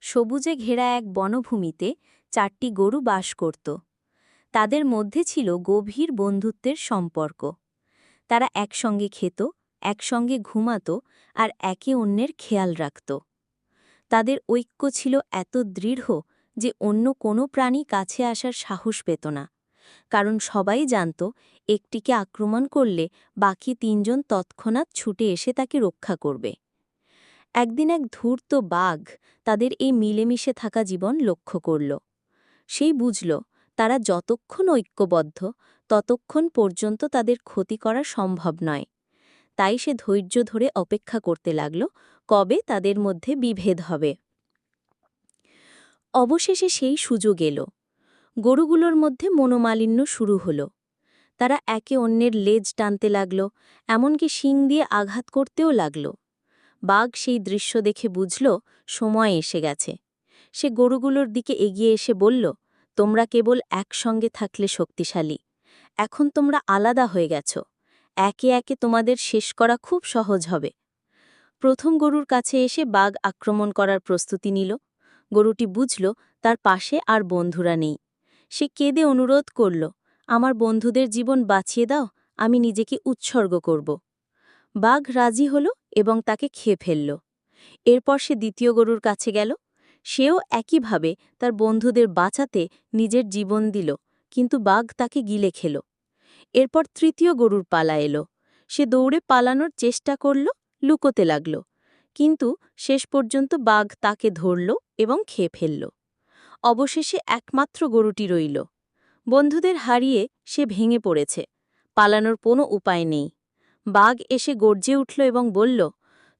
সবুজে ঘেরা এক বনভূমিতে 4টি গরু বাস করত। তাদের মধ্যে ছিল গভীর বন্ধুত্বের সম্পর্ক। তারা একসঙ্গে খেত, একসঙ্গে ঘুমাত আর একে অন্যের খেয়াল রাখত। তাদের ঐক্য ছিল এত দৃঢ় যে অন্য কোনো প্রাণী কাছে আসার সাহস পেত না, কারণ সবাই জানত একটিকে আক্রমণ করলে বাকি 3জন তৎক্ষণাৎ ছুটে এসে তাকে রক্ষা করবে। একদিন এক ধূর্ত বাঘ তাদের এই মিলেমিশে থাকা জীবন লক্ষ্য করল। সেই বুঝল তারা যতক্ষণ ঐক্যবদ্ধ ততক্ষণ পর্যন্ত তাদের ক্ষতি করা সম্ভব নয়। তাই সে ধৈর্য ধরে অপেক্ষা করতে লাগল কবে তাদের মধ্যে বিভেদ হবে। অবশেষে সেই সুযোগ এলো। গরুগুলোর মধ্যে মনোমালিন্য শুরু হল। তারা একে অন্যের লেজ টানতে লাগল, এমনকি শিং দিয়ে আঘাত করতেও লাগল। বাঘ সেই দৃশ্য দেখে বুঝল সময় এসে গেছে। সে গরুগুলোর দিকে এগিয়ে এসে বলল, তোমরা কেবল একসঙ্গে থাকলে শক্তিশালী। এখন তোমরা আলাদা হয়ে গেছ। একে একে তোমাদের শেষ করা খুব সহজ হবে। প্রথম গরুর কাছে এসে বাঘ আক্রমণ করার প্রস্তুতি নিল। গরুটি বুঝল তার পাশে আর বন্ধুরা নেই। সে কেঁদে অনুরোধ করল, আমার বন্ধুদের জীবন বাঁচিয়ে দাও, আমি নিজেকে উৎসর্গ করব। বাঘ রাজি হল এবং তাকে খেয়ে ফেলল। এরপর সে দ্বিতীয় গরুর কাছে গেল। সেও একইভাবে তার বন্ধুদের বাঁচাতে নিজের জীবন দিল, কিন্তু বাঘ তাকে গিলে খেল। এরপর তৃতীয় গরুর পালা এলো। সে দৌড়ে পালানোর চেষ্টা করল, লুকোতে লাগল, কিন্তু শেষ পর্যন্ত বাঘ তাকে ধরল এবং খেয়ে ফেলল। অবশেষে একমাত্র গরুটি রইল। বন্ধুদের হারিয়ে সে ভেঙে পড়েছে। পালানোর কোনো উপায় নেই। বাঘ এসে গর্জে উঠল এবং বলল,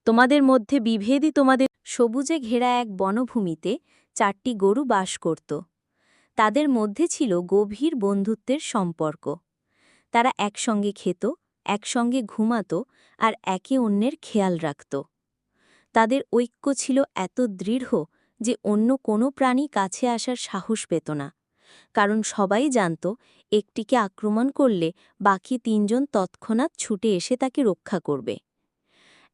তোমাদের মধ্যে বিভেদই তোমাদের। সবুজে ঘেরা এক বনভূমিতে 4টি গরু বাস করত। তাদের মধ্যে ছিল গভীর বন্ধুত্বের সম্পর্ক। তারা একসঙ্গে খেত, একসঙ্গে ঘুমাত আর একে অন্যের খেয়াল রাখত। তাদের ঐক্য ছিল এত দৃঢ় যে অন্য কোনো প্রাণী কাছে আসার সাহস পেত না, কারণ সবাই জানত একটিকে আক্রমণ করলে বাকি 3জন তৎক্ষণাৎ ছুটে এসে তাকে রক্ষা করবে।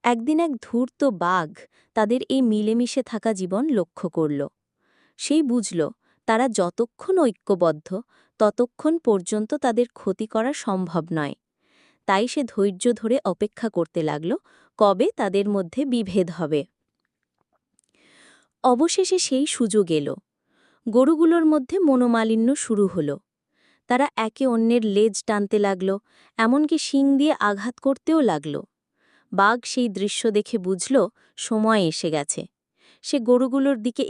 একদিন এক ধূর্ত বাঘ তাদের এই মিলেমিশে থাকা জীবন লক্ষ্য করল। সেই বুঝল তারা যতক্ষণ ঐক্যবদ্ধ ততক্ষণ পর্যন্ত তাদের ক্ষতি করা সম্ভব নয়। তাই সে ধৈর্য ধরে অপেক্ষা করতে লাগল কবে তাদের মধ্যে বিভেদ হবে। অবশেষে সেই সুযোগ এলো। গরুগুলোর মধ্যে মনোমালিন্য শুরু হল। তারা একে অন্যের লেজ টানতে লাগল, এমনকি শিং দিয়ে আঘাত করতেও লাগল। বাঘ সেই দৃশ্য দেখে বুঝল সময় এসে গেছে। সে গরুগুলোর দিকে